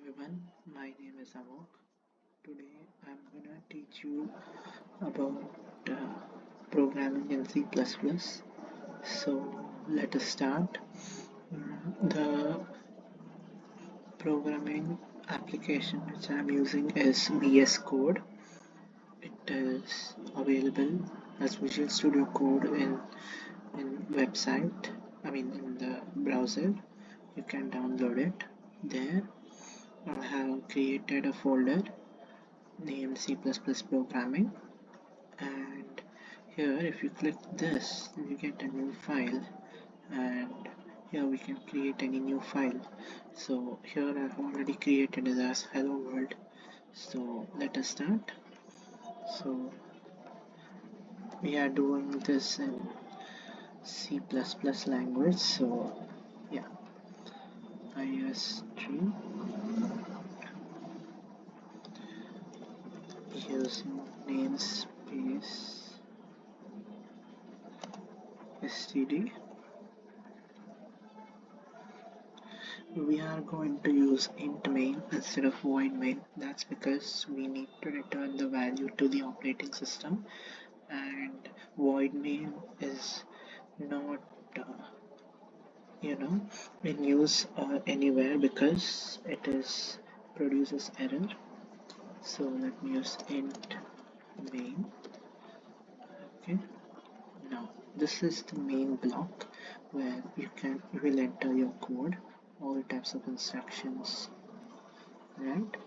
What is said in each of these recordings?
everyone, my name is Amok. Today I'm gonna teach you about programming in C++. So let us start. The programming application which I'm using is VS Code. It is available as Visual Studio Code in website. In the browser. You can download it there. I have created a folder named C++ programming, and here if you click this you get a new file, and here we can create any new file. So here I've already created it as HelloWorld. So let us start. So we are doing this in C++ language. So yeah, ISTree using namespace std. We are going to use int main instead of void main. That's because we need to return the value to the operating system, and void main is not in use anywhere because it is produces error. So let me use int main. Okay, now this is the main block where you will enter your code, all types of instructions, right?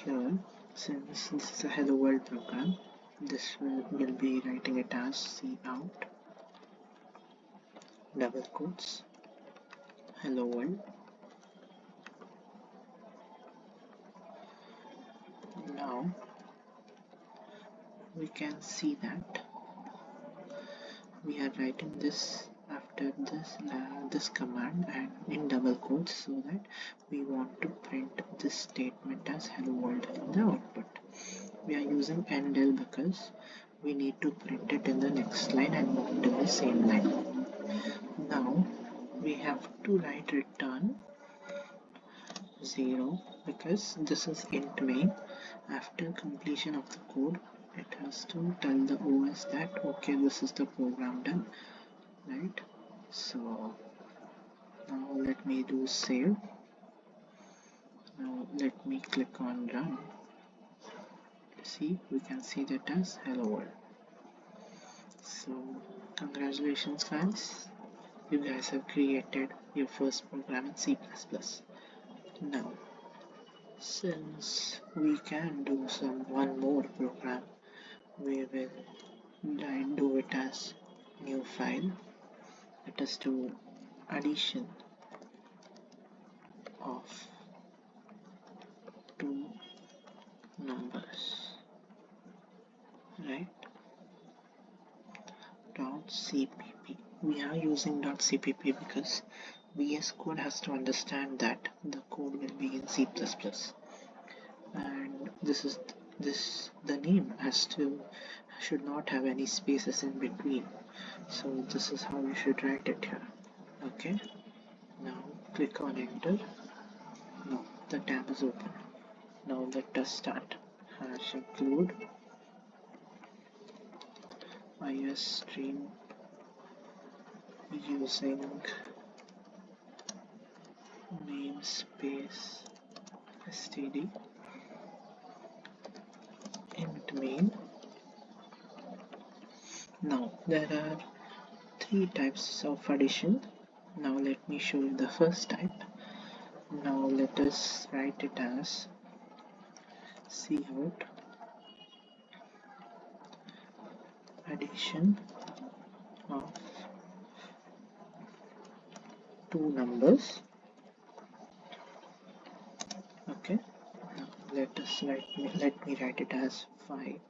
Here, since this is a hello world program, this will be writing it as cout double quotes hello world. Now we can see that we are writing this after this command and in double quotes, so that we want to print this statement as hello world in the output. We are using endl because we need to print it in the next line and not in the same line. Now we have to write return 0 because this is int main. After completion of the code, it has to tell the OS that okay, this is the program done, right? So now let me do save. Now let me click on run. See, we can see that as hello world. So congratulations guys, you guys have created your first program in C++. Now since we can do one more program, we will do it as new file. Let us do addition of two numbers, right? .cpp. We are using .cpp because VS Code has to understand that the code will be in C++, and the name should not have any spaces in between. So this is how you should write it here. Okay. Now click on enter. Now the tab is open. Now let us start. Hash include ISTree using namespace std int main. Now there are three types of addition. Now let me show you the first type. Now let us write it as cout addition of two numbers. Okay. Now let me write it as 5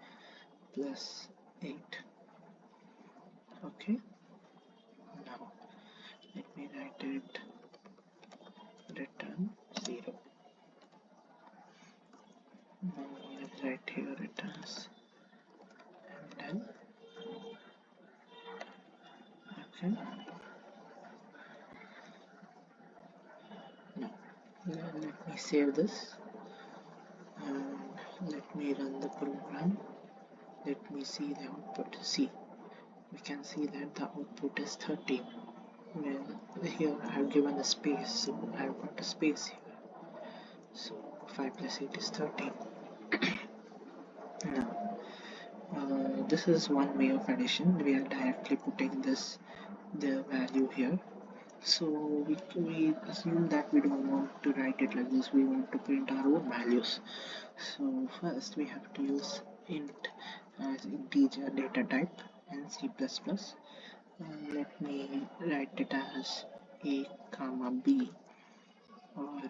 plus 8. Okay. Now let me write it return 0. Now let's write here it as and then okay. Now Let me save this and let me run the program. Let me see the output. See, we can see that the output is 13. Well, here I have given a space, so I have got a space here. So 5 plus 8 is 13. Now, this is one way of addition. We are directly putting the value here. So we assume that we don't want to write it like this. We want to print our own values. So first we have to use int as integer data type in C++. Let me write it as a comma b, or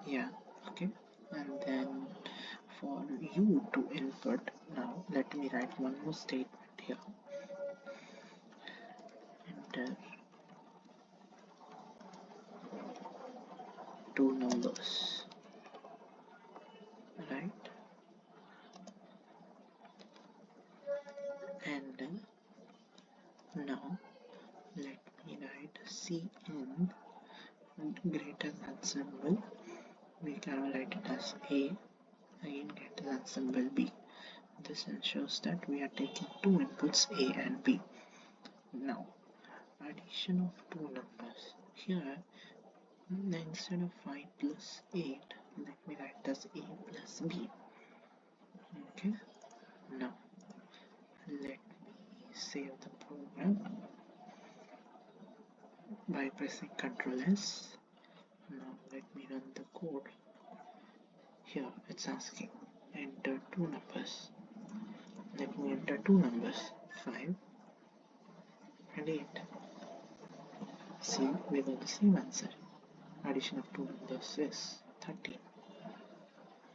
yeah, okay. And then for you to input, now let me write one more statement here. Enter two numbers, right? And now let me write cin greater than symbol. We can write it as a, again greater than symbol b. This ensures that we are taking two inputs a and b. Now addition of two numbers. Here instead of 5 plus 8, let me write as a plus b. Okay, now let me save the program by pressing Ctrl S. Now let me run the code. Here it's asking enter two numbers. Let me enter two numbers, 5 and 8. See, we got the same answer. Addition of two numbers is 13.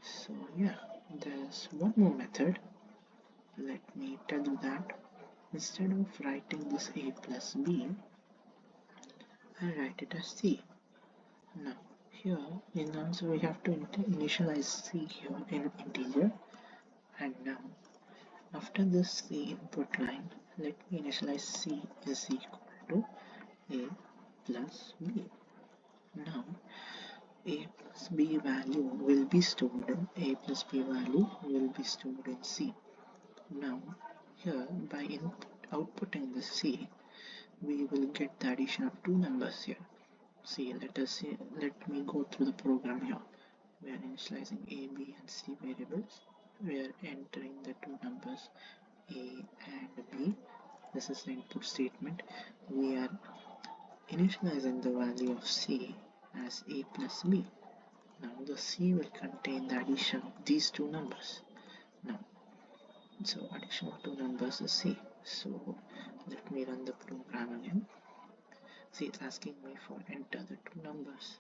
So yeah, there's one more method. Let me tell you that instead of writing this a plus b, I write it as c. Now here in answer we have to initialize c here in integer, and now after this c input line, let me initialize c is equal to a plus b. Now a plus b value will be stored in a plus b value will be stored in c. Now here by outputting the c, we will get the addition of two numbers here. See, let me go through the program here. We are initializing a, b and c variables. We are entering the two numbers a and b. This is the input statement. We are initializing the value of c as a plus b. Now the c will contain the addition of these two numbers. Now, so addition of two numbers is c. So let me run the program again. See, it's asking me for enter the two numbers.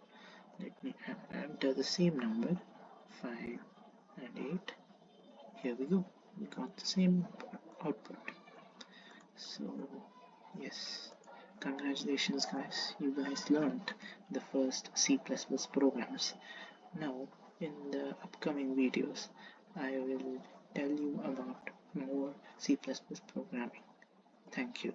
Let me enter the same number, 5 and 8. Here we go. We got the same output. So yes, congratulations guys. You guys learned the first C++ programs. Now in the upcoming videos, I will tell you about more C++ programming. Thank you.